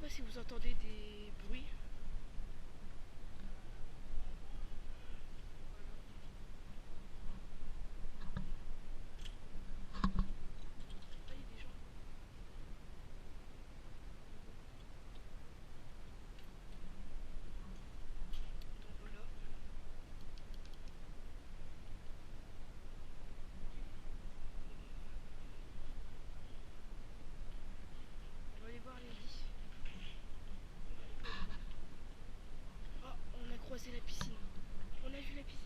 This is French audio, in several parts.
pas si vous entendez des bruits. Ah, il y a des gens. Donc voilà. On va aller voir les lits. Ah, on a croisé la piscine. On a vu la piscine.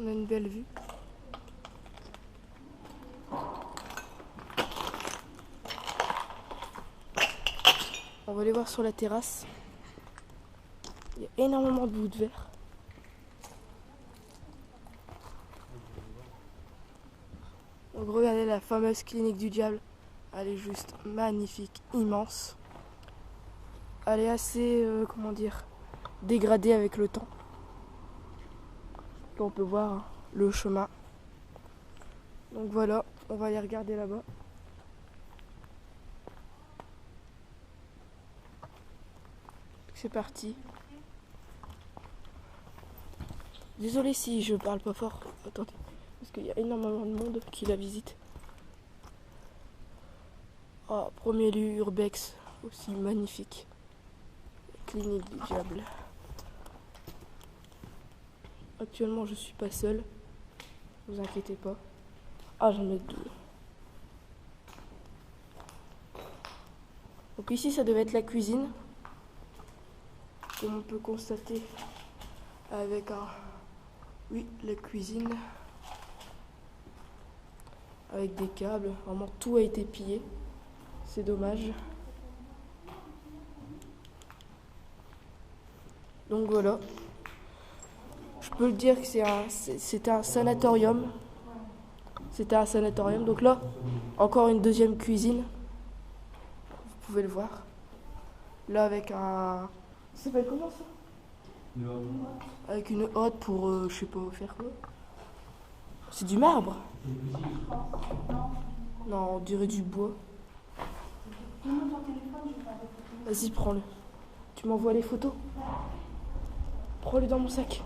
On a une belle vue. On va aller voir sur la terrasse. Il y a énormément de bouts de verre. Donc regardez la fameuse clinique du diable. Elle est juste magnifique, immense. Elle est assez, comment dire, dégradée avec le temps. Là on peut voir le chemin. Donc voilà, on va aller regarder là-bas. C'est parti. Désolé si je parle pas fort. Attendez, parce qu'il y a énormément de monde qui la visite. Ah, premier lieu urbex, aussi magnifique. Clinique du diable. Actuellement, je suis pas seule. Ne vous inquiétez pas. Ah, j'en ai deux. Donc ici, ça devait être la cuisine. Comme on peut constater avec un... Oui, la cuisine. Avec des câbles. Vraiment, tout a été pillé. C'est dommage. Donc voilà. Je peux le dire que c'était un sanatorium. C'était un sanatorium. Donc là, encore une deuxième cuisine. Vous pouvez le voir. Là, avec un... Ça s'appelle comment ça? Avec une hotte pour, je sais pas faire quoi. C'est du marbre? Non, on dirait du bois. Vas-y, prends-le. Tu m'envoies les photos? Prends-le dans mon sac.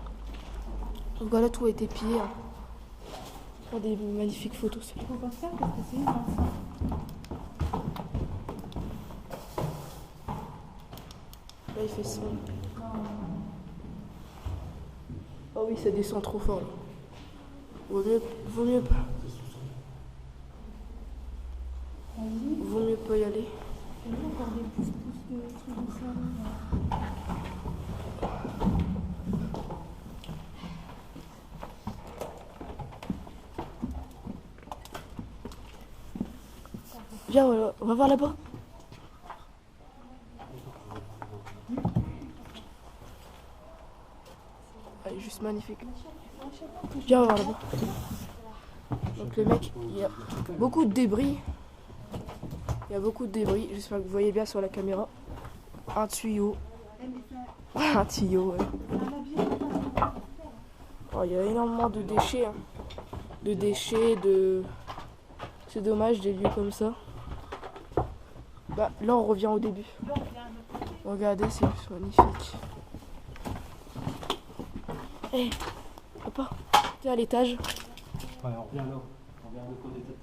Donc voilà, tout a été pillé. Hein. Prends des magnifiques photos. Il faut pas faire parce que c'est immense. Là, il fait sombre. Oh oui, ça descend trop fort. Là. Vaut mieux pas. Vaut mieux pas y aller. Il y a encore des pousses de trucs de ça. Viens, on va voir là-bas. Elle est juste magnifique. Viens, on va voir là-bas. Donc le mec, il y a beaucoup de débris. Il y a beaucoup de débris. J'espère que vous voyez bien sur la caméra. Un tuyau. Un tuyau, ouais. Oh, il y a énormément de déchets. Hein. De déchets, de C'est dommage des lieux comme ça. Bah là on revient au début. Regardez, c'est juste magnifique. Hé, papa, t'es à l'étage. Ouais, on revient là. On revient le côté de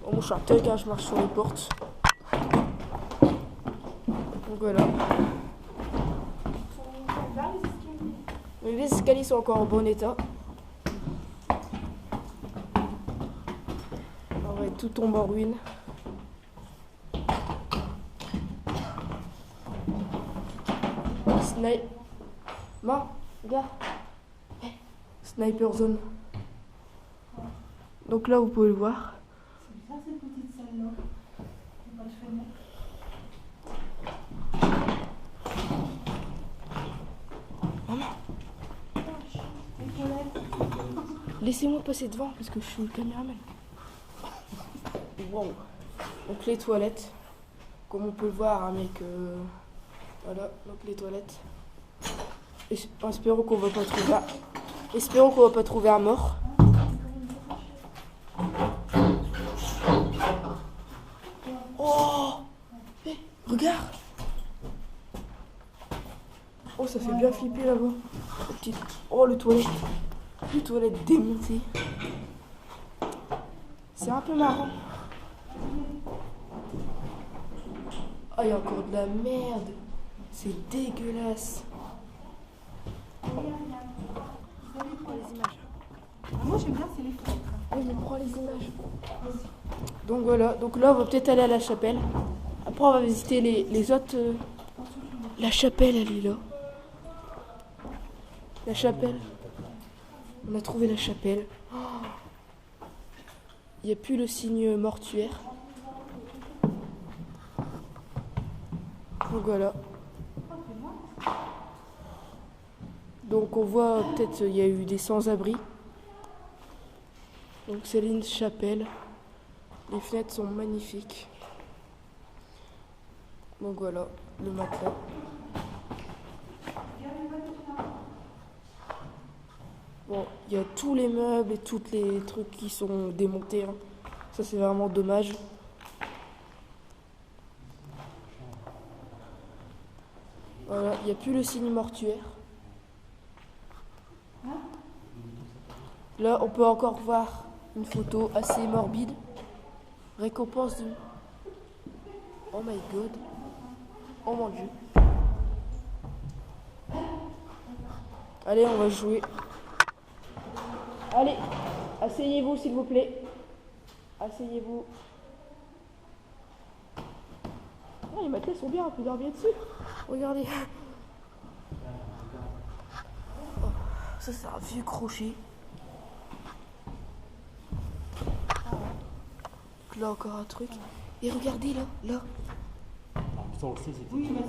Bon, moi je suis un tel quand je marche sur les portes. Donc voilà. Mais les escaliers sont encore en bon état. En vrai, tout tombe en ruine. Snipe. Bon, regarde. Hey. Sniper zone. Donc là, vous pouvez le voir. C'est bizarre cette petite salle-là. Il n'y a pas de fenêtre. Les toilettes. Laissez-moi passer devant parce que je suis le caméraman. Wow. Donc les toilettes, comme on peut le voir, hein, mec. Voilà, donc les toilettes. Espérons qu'on va pas trouver. Espérons qu'on va pas trouver un mort. Oh, hey, regarde. Oh, ça fait bien flipper là-bas. Oh, le toilette. Les toilettes démontées. C'est un peu marrant. Oh, il y a encore de la merde. C'est dégueulasse. Oh, les images. Moi j'aime bien, c'est les fenêtres. Oui, mais prends les images. Donc voilà. Donc là, on va peut-être aller à la chapelle. Après, on va visiter les autres. La chapelle, elle est là. La chapelle. On a trouvé la chapelle. Oh. Il n'y a plus le signe mortuaire. Donc voilà. Donc on voit peut-être il y a eu des sans-abri. Donc c'est une chapelle. Les fenêtres sont magnifiques. Donc voilà, le matelas. Bon, il y a tous les meubles et tous les trucs qui sont démontés. Hein. Ça c'est vraiment dommage. Voilà, il n'y a plus le signe mortuaire. Là, on peut encore voir une photo assez morbide. Récompense de... Oh my god. Oh mon dieu. Allez, on va jouer. Allez, asseyez-vous s'il vous plaît. Asseyez-vous. Ah, les matelas sont bien, on peut dormir dessus. Regardez. Oh, ça c'est un vieux crochet. Là encore un truc. Et regardez là, là. Ça, on le sait, c'était. Oui, mais ça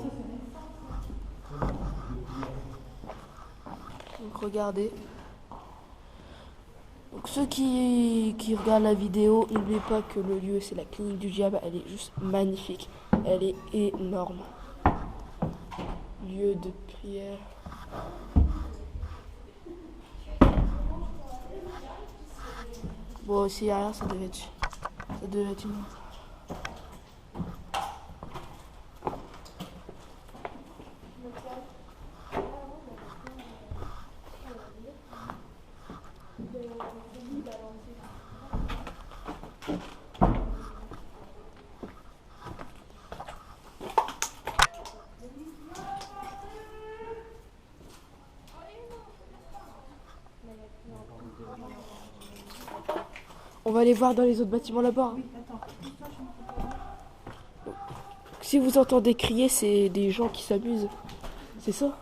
c'est Donc regardez. Donc ceux qui regardent la vidéo, n'oubliez pas que le lieu c'est la clinique du diable. Elle est juste magnifique. Elle est énorme. Lieu de prière. Bon, s'il n'y a rien, ça devait être une... On va aller voir dans les autres bâtiments là-bas. Oui, attends. Si vous entendez crier, c'est des gens qui s'amusent. C'est ça?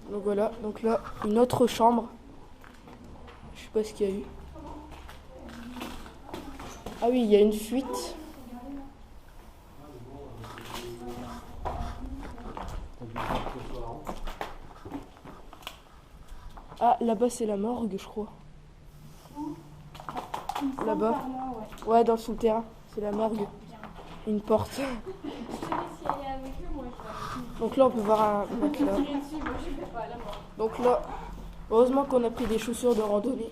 Donc voilà, donc là, une autre chambre. Je sais pas ce qu'il y a eu. Ah oui, il y a une fuite. Ah, là-bas, c'est la morgue, je crois. Il me semble Là-bas. par là, ouais. Ouais, dans le souterrain. C'est la morgue. Une porte. Je sais pas si elle est avec eux, moi je Donc là, on peut voir un matelas. vais tirer dessus, moi je vais pas là-bas. Donc là, heureusement qu'on a pris des chaussures de randonnée.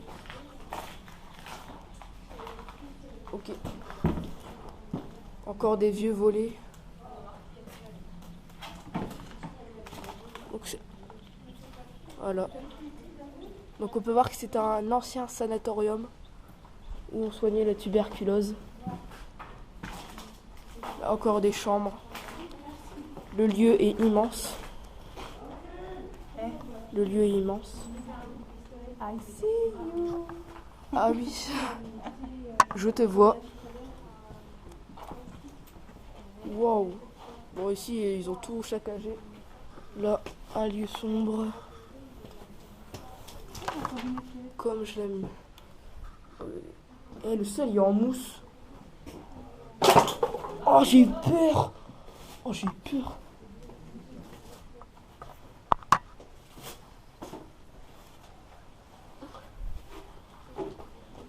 Ok. Encore des vieux volets. Donc voilà. Donc on peut voir que c'est un ancien sanatorium où on soignait la tuberculose. Là, encore des chambres. Le lieu est immense. Le lieu est immense. I see you. Ah oui, je te vois. Wow. Bon, ici, ils ont tout saccagé. Là, un lieu sombre. Comme je l'aime. Eh, le sol, il est en mousse. Oh, j'ai eu peur. Oh, j'ai eu peur.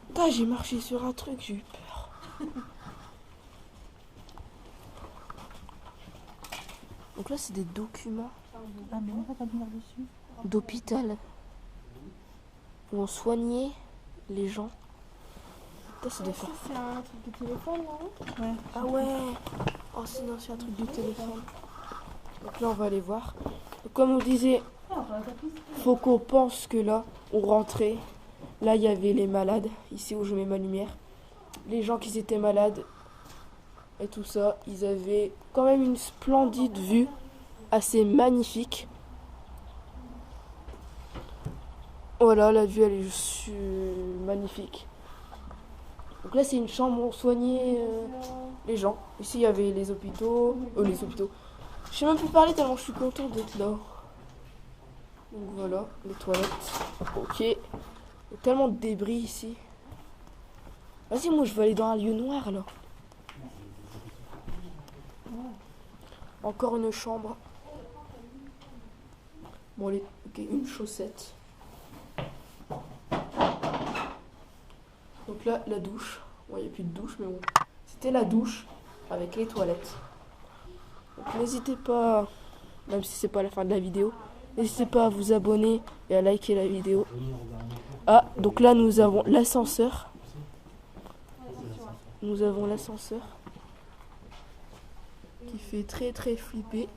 Putain, j'ai marché sur un truc, j'ai eu peur. Donc là, c'est des documents Ah, mais on va pas venir dessus. d'hôpital où on soignait les gens. Putain, c'est des Ça, c'est un truc de téléphone, non? Ouais. Ah ouais. Oh, sinon, c'est un truc du téléphone. Donc là, on va aller voir. Donc, comme on disait, faut qu'on pense que là, on rentrait. Là, il y avait les malades, ici où je mets ma lumière. Les gens qui étaient malades et tout ça, ils avaient quand même une splendide vue, assez magnifique. Voilà, la vue, elle est juste magnifique. Donc là, c'est une chambre où on soignait les gens. Ici, il y avait les hôpitaux. Les hôpitaux. Je sais même plus parler tellement je suis contente d'être là. Donc voilà, les toilettes. Ok. Il y a tellement de débris ici. Vas-y, moi je veux aller dans un lieu noir là. Encore une chambre. Bon, allez, ok, une chaussette. Donc là, la douche. Bon, il n'y a plus de douche, mais bon. C'était la douche avec les toilettes. Donc n'hésitez pas, même si c'est pas la fin de la vidéo, n'hésitez pas à vous abonner et à liker la vidéo. Ah, donc là nous avons l'ascenseur. Nous avons l'ascenseur qui fait très très flipper.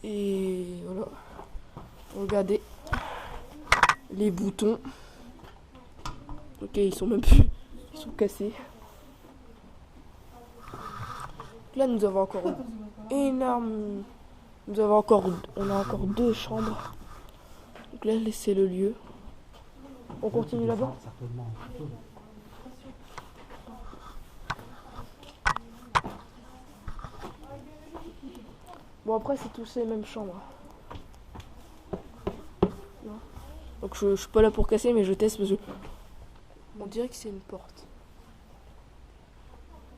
Et voilà. Regardez les boutons. Ok, ils sont même plus, ils sont cassés. Là nous avons encore énorme. On a encore 2 chambres. Donc là c'est le lieu. On continue là-bas. Certainement. Bon après c'est tous les mêmes chambres. Non. Donc je suis pas là pour casser mais je teste parce que on dirait que c'est une porte.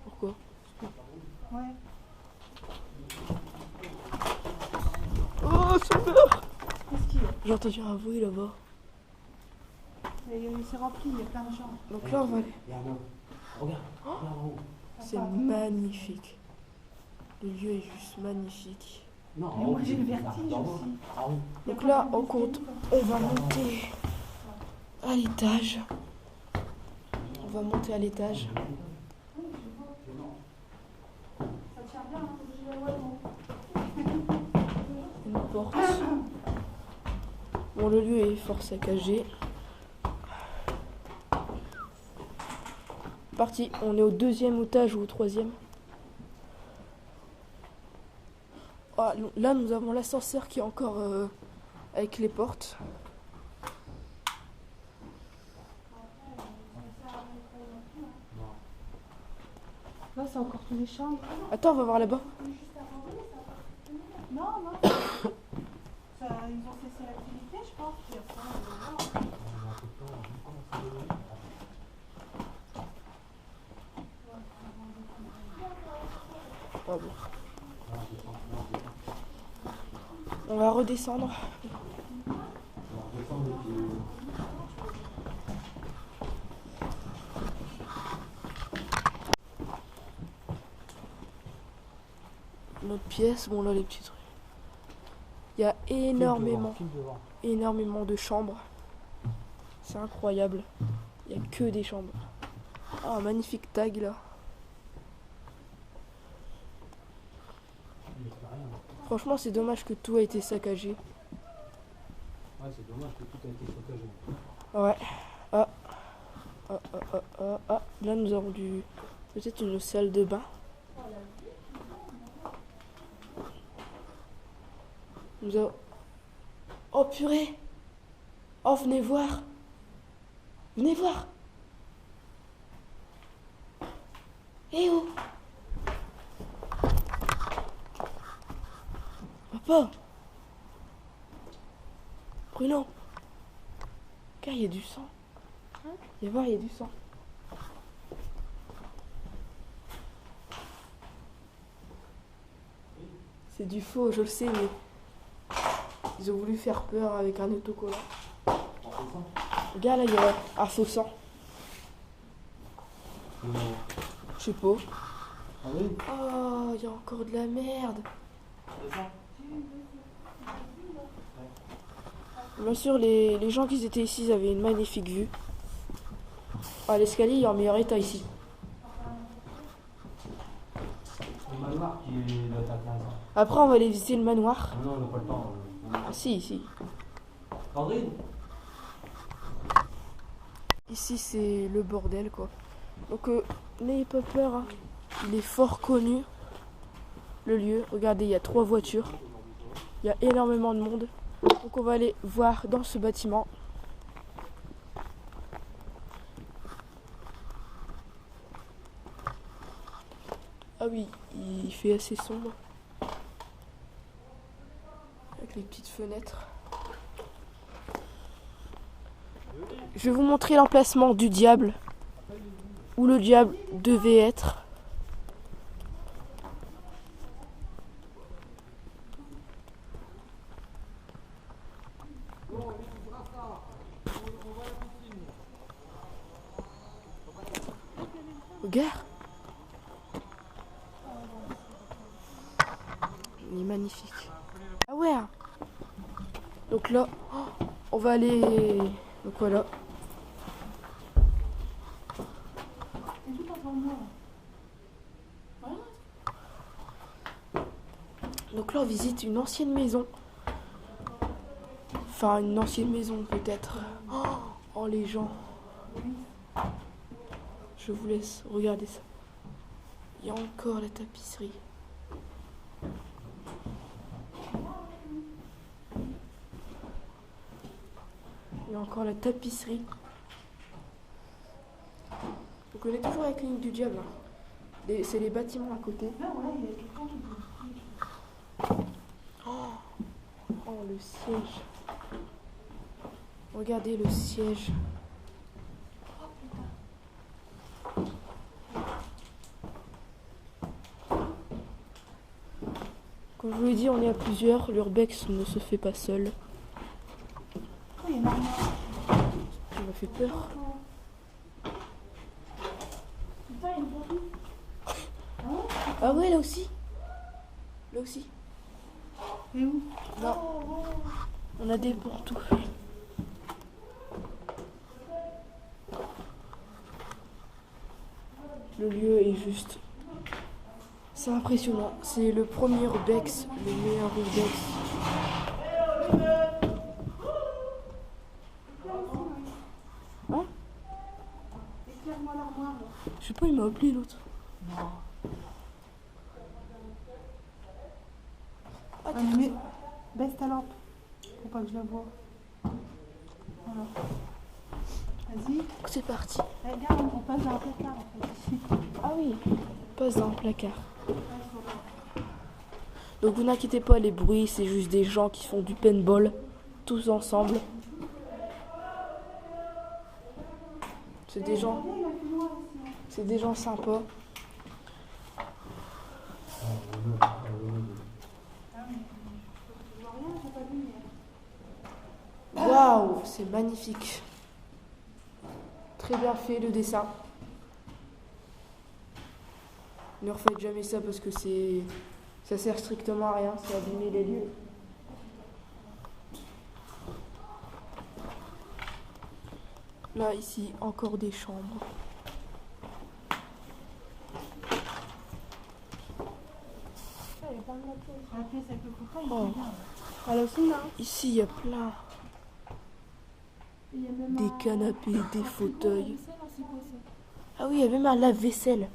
Pourquoi? Ouais. Oh super. Qu'est-ce qu'il y a? J'ai entendu un bruit là-bas. C'est rempli, il y a plein de gens. Donc là on va aller. Regarde là. Regarde. Regarde en haut. C'est magnifique. Le lieu est juste magnifique. Non, en Mais haut. moi j'ai le Regarde, vertige en haut. aussi. En haut. Donc là on compte. On va monter à l'étage. On va monter à l'étage. Une porte. Bon, le lieu est fort saccagé. Parti, on est au 2e étage ou au 3e. Ah, là, nous avons l'ascenseur qui est encore avec les portes. Là, c'est encore tous les chambres. Attends, on va voir là-bas. Non, non. Ils ont cessé l'activité, je pense. Puis après, Ah bon. On va redescendre. ensemble et puis. Notre pièce, bon là les petits trucs. Il y a énormément de chambres. C'est incroyable. Il n'y a que des chambres. Ah, un magnifique tag là. Franchement, c'est dommage que tout a été saccagé. Ouais, c'est dommage que tout a été saccagé. Ouais. Ah. Là, nous avons peut-être une salle de bain. Nous avons... Oh purée! Oh, venez voir! Venez voir! Eh oh! Papa! Bruno! Car il y a du sang. Viens voir, il y a du sang. C'est du faux, je le sais, mais ils ont voulu faire peur avec un autocollant. Regarde là, il y a un faux sang. Je sais pas. Ah oui? Oh, il y a encore de la merde. Bien sûr, les gens qui étaient ici, ils avaient une magnifique vue. Ah, l'escalier il est en meilleur état ici. Le manoir qui est attaqué à ça. Après, on va aller visiter le manoir. Ah non, on n'a pas le temps. Ah si. Sandrine? Ici, c'est le bordel, quoi. Donc, n'ayez pas peur, hein. Il est fort connu, le lieu. Regardez, il y a 3 voitures. Il y a énormément de monde. Donc, on va aller voir dans ce bâtiment. Ah oui, il fait assez sombre. Avec les petites fenêtres. Je vais vous montrer l'emplacement du diable. Où le diable devait être. Regarde. Il est magnifique. Ah ouais. Donc là, on va aller... Donc voilà. Donc là, on visite une ancienne maison. Enfin, une ancienne maison peut-être. Oh, les gens. Je vous laisse regarder ça. Il y a encore la tapisserie. Il y a encore la tapisserie. Donc on est toujours à la clinique du diable. Hein. C'est les bâtiments à côté. Oh, le siège. Regardez le siège. Comme je vous l'ai dit, on est à plusieurs. L'urbex ne se fait pas seul. Tu m'as fait peur. Ah ouais, là aussi. Là aussi. Et où? Non. On a des pantoufles. Le lieu est juste... C'est impressionnant. C'est le premier urbex, le meilleur urbex. Hein? Éclaire-moi l'armoire. Je sais pas, il m'a appelé l'autre. Ah, Mais baisse ta lampe pour pas que je la vois. Voilà. Vas-y. c'est parti. Regarde, on passe dans un placard en fait ici. Ah oui, passe dans le placard. Donc vous n'inquiétez pas, les bruits, c'est juste des gens qui font du paintball, tous ensemble. C'est des gens sympas. Waouh! Waouh, c'est magnifique. Très bien fait le dessin. Ne refaites jamais ça parce que ça sert strictement à rien, c'est abîmer les lieux. Là, ici, encore des chambres. Il y a plein de pièces. La pièce avec le copain, il Oh. est bien. Elle aussi, là. Ici, il y a plein. Il y a même Des canapés, des fauteuils. C'est quoi ça? Ah oui, il y a même un lave-vaisselle.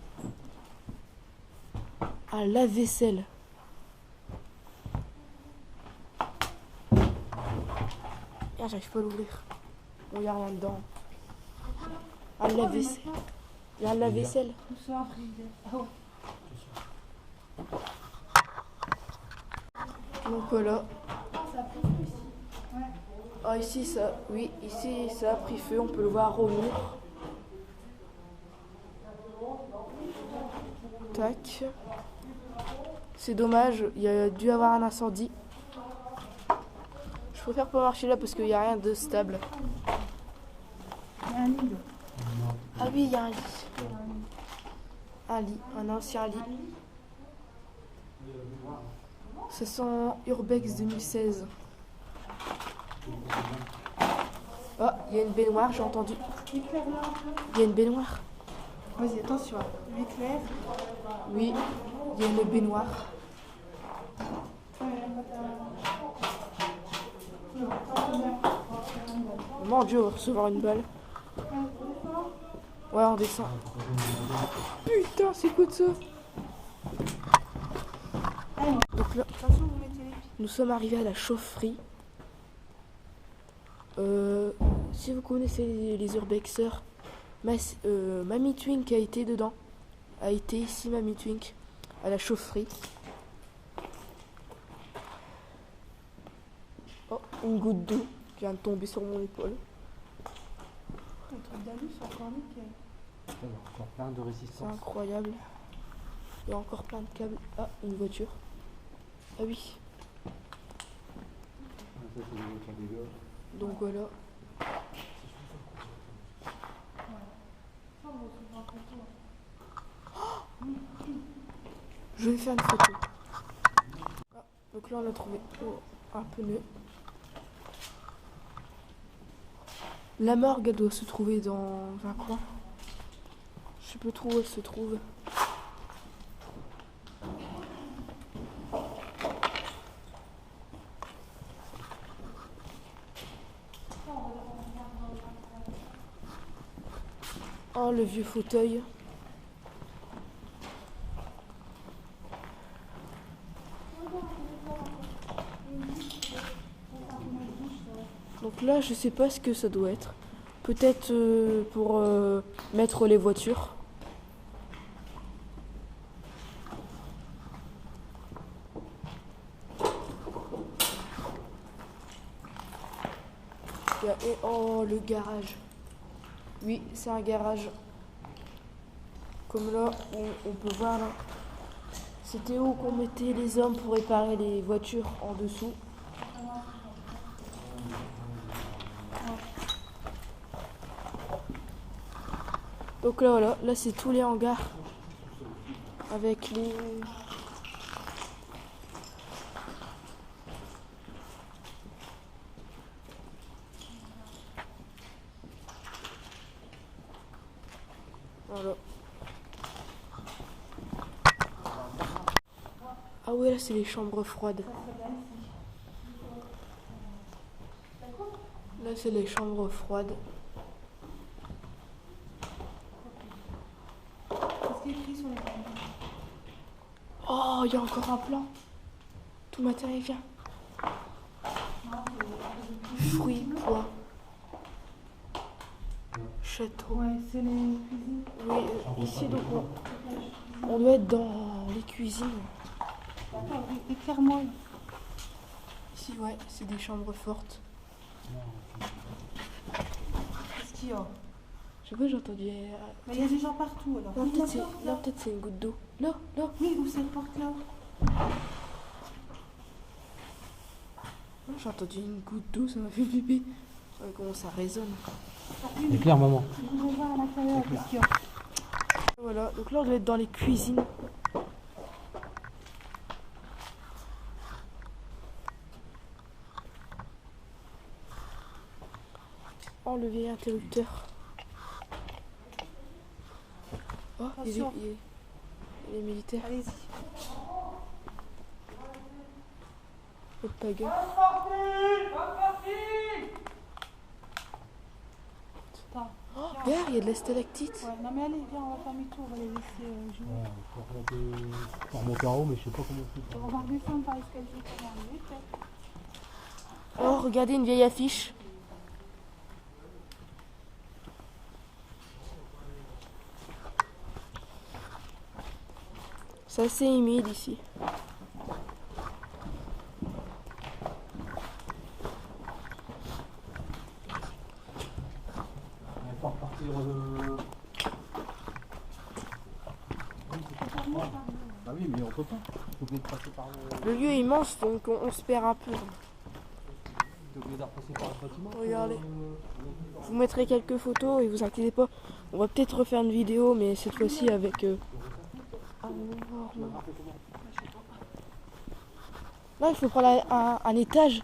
Un lave-vaisselle. Ah, j'arrive pas à l'ouvrir. Bon, il n'y a rien dedans. Un lave-vaisselle. Il y a un lave-vaisselle. Tout ça, ah ouais. Donc voilà. Ça a pris feu ici. Ouais. Ah, ici, ça, oui, ici, ça a pris feu. On peut le voir au mur. Tac. C'est dommage, il y a dû avoir un incendie. Je préfère pas marcher là parce qu'il n'y a rien de stable. Il y a un lit. Ah oui, il y a un lit. Un lit, un ancien lit. Ce sont Urbex 2016. Ah, il y a une baignoire, j'ai entendu. Éclaire là. Il y a une baignoire. Vas-y, attention. L'éclair. Oui, il y a une baignoire. Mon Dieu, on va recevoir une balle. Ouais, on descend. Putain, c'est quoi de ça? Donc là, Attention, vous mettez les pieds. nous sommes arrivés à la chaufferie. Si vous connaissez les urbexeurs, Mamie Twink a été dedans. A été ici, Mamie Twink, à la chaufferie. Oh, une goutte d'eau qui vient de tomber sur mon épaule. Les trucs d'alu sont encore nickel. Il y a encore plein de C'est résistance. incroyable. Il y a encore plein de câbles. Ah, une voiture. Ah oui. Ah, ça, c'est des voitures des gars. Donc voilà. Je vais faire une photo. Ah, donc là on a trouvé un pneu. La morgue elle doit se trouver dans un coin. Je sais pas trop où elle se trouve. Oh, le vieux fauteuil. Donc là, je sais pas ce que ça doit être. Peut-être pour mettre les voitures. Oh, le garage. Oui, c'est un garage. Comme là, on peut voir là. C'était où qu'on mettait les hommes pour réparer les voitures en dessous. Donc là, voilà, là c'est tous les hangars. Avec les... Voilà. Ah ouais, là c'est les chambres froides. Là c'est les chambres froides. Qu'est-ce qui est écrit sur les tables? Oh, il y a encore un plan. Tout matériel vient. Fruits, pois. Château. Ouais, c'est les cuisines. Oui, ici donc on doit être dans les cuisines. Attends, éclaire-moi. Ici, ouais, c'est des chambres fortes. Qu'est-ce qu'il y a? Je sais pas, j'ai entendu. Mais il y a des gens partout alors. Non, Ouvre peut-être la porte, c'est là. non, peut-être c'est une goutte d'eau. Là, là. Oui, ouvre cette porte-là. Non, j'ai entendu une goutte d'eau, ça m'a fait pipi. Ouais, comment ça résonne. C'est clair, maman. Je voudrais voir à l'intérieur qu'est-ce qu'il y a. Voilà, donc là on doit être dans les cuisines. Enlever l'interrupteur. Oh, Attention. il est militaire. Allez-y. Faites pas gaffe. Attends. Oh, regarde, il y a de la stalactite. Ouais, non mais allez, viens, on va faire mi-tour, on va les laisser jouer. Ouais, faut remonter en haut, mais je sais pas comment c'est. On va redescendre par l'escalier pour arriver, peut-être. Oh, regardez une vieille affiche. C'est assez humide ici. On va pas repartir. Ah oui, mais on peut pas. T'es obligé de passer par Le lieu est immense, donc on se perd un peu. T'es obligé de repasser par le bâtiment. Regardez. Je vous mettrai quelques photos et vous inquiétez pas. On va peut-être refaire une vidéo, mais cette fois-ci avec là, il faut prendre un étage.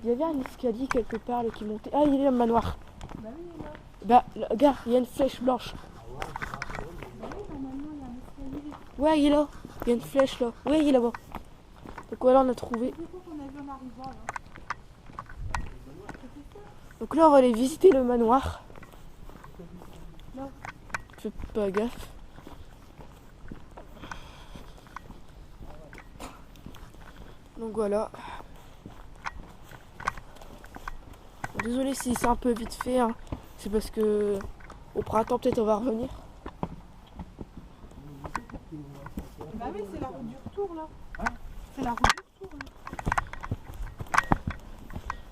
Il y avait un escalier quelque part là, qui montait. Ah, il est là, le manoir. Bah oui, il est là. Bah, là, regarde, il y a une flèche blanche. Bah oui, normalement, il y a un escalier. Ouais, il est là. Il y a une flèche là. Ouais, il est là-bas. Donc voilà, on a trouvé. C'est quoi qu'on a vu en arrivant, là? Donc là, on va aller visiter le manoir. Là. Faites pas gaffe. Donc voilà. Désolé si c'est un peu vite fait, hein. C'est parce que au printemps peut-être on va revenir. Bah oui, c'est la route du retour, là. C'est la route du retour, là.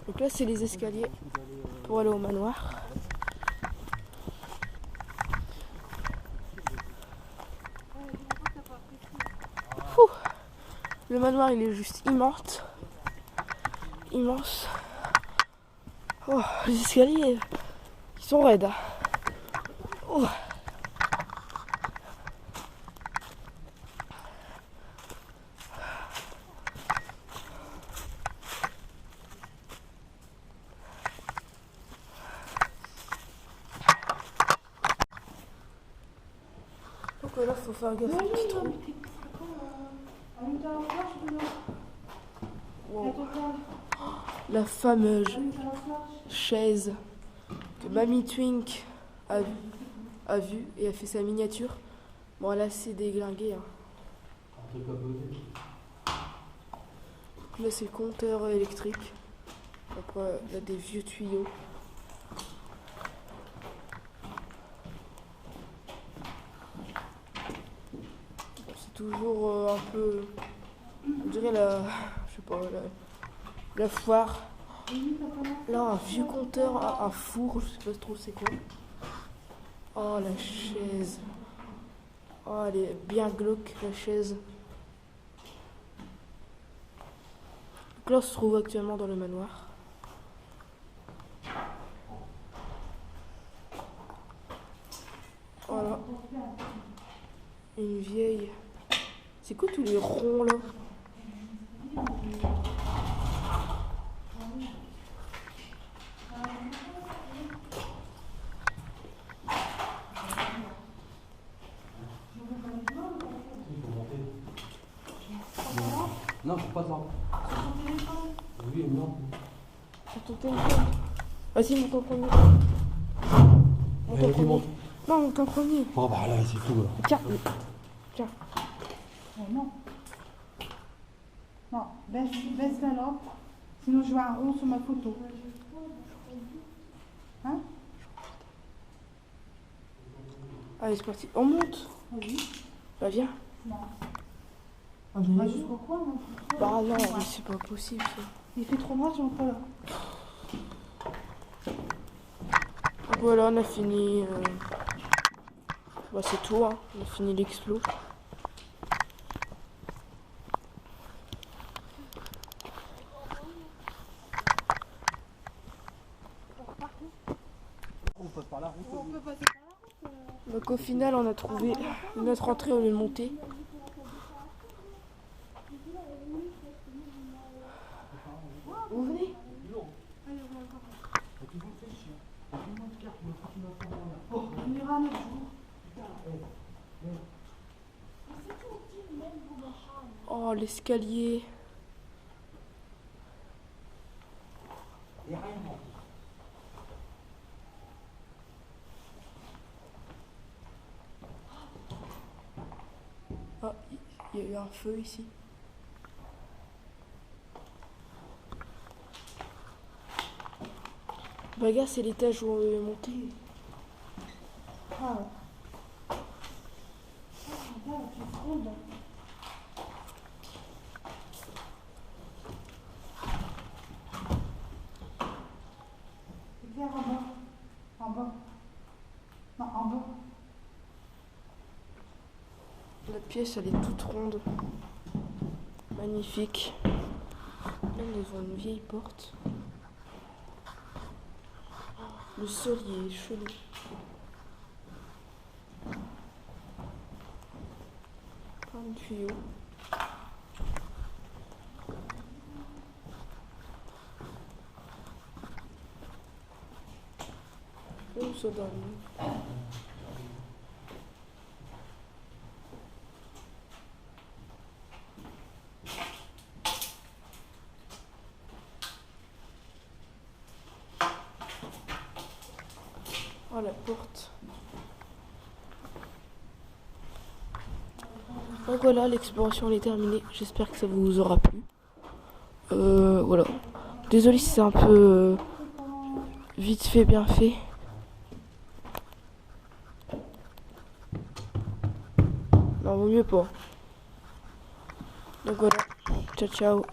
Donc là c'est les escaliers pour aller au manoir. Ouh. Le manoir il est juste immense. Immense. Oh, les escaliers ils sont raides. Oh. Donc là faut faire gaffe au petit trou. Wow. La fameuse chaise que Mamie Twink a vue et a fait sa miniature. Bon, là c'est déglingué. Hein. Un truc à poser. Donc là c'est le compteur électrique. Après il y a des vieux tuyaux. C'est toujours un peu, on dirait je sais pas, la foire. Là un vieux compteur, un four, je sais pas trop c'est quoi. Oh la chaise. Oh elle est bien glauque la chaise. Donc là on se trouve actuellement dans le manoir. Voilà. Une vieille. C'est quoi tous les ronds là? Non, faut pas ça. Oui, non. Sur ton téléphone. Vas-y, monte en premier. Monte en Vas-y, premier. monte. Non, monte en premier. Oh bah là, c'est tout là. Tiens. Tiens. Non. Non, baisse la lampe. Sinon, je vois un rond sur ma photo. Hein? Allez, c'est parti. On monte. Oui. Bah, viens. Non. On va jusqu'au coin, non? Bah, non, mais c'est pas possible ça. Il fait trop noir, je monte pas là. Donc voilà, on a fini. Bah, c'est tout, hein. On a fini l'explo. Donc au final, on a trouvé notre entrée au lieu de monter. Vous venez? On ira un autre jour. Oh, l'escalier. Ah, il y a eu un feu ici. Bah gars, c'est l'étage où on est monté. Ah. Regarde, la pièce ronde. Éclaire en bas. En bas. Non, en bas. La pièce, elle est toute ronde. Magnifique. Là, on est devant une vieille porte. Le sol, il est chelou. Plein de tuyaux. Où ça dormir? Oh, la porte. Donc voilà, l'exploration elle est terminée. J'espère que ça vous aura plu. Voilà. Désolé si c'est un peu vite fait, bien fait. Non, vaut mieux pas. Donc voilà. Ciao, ciao.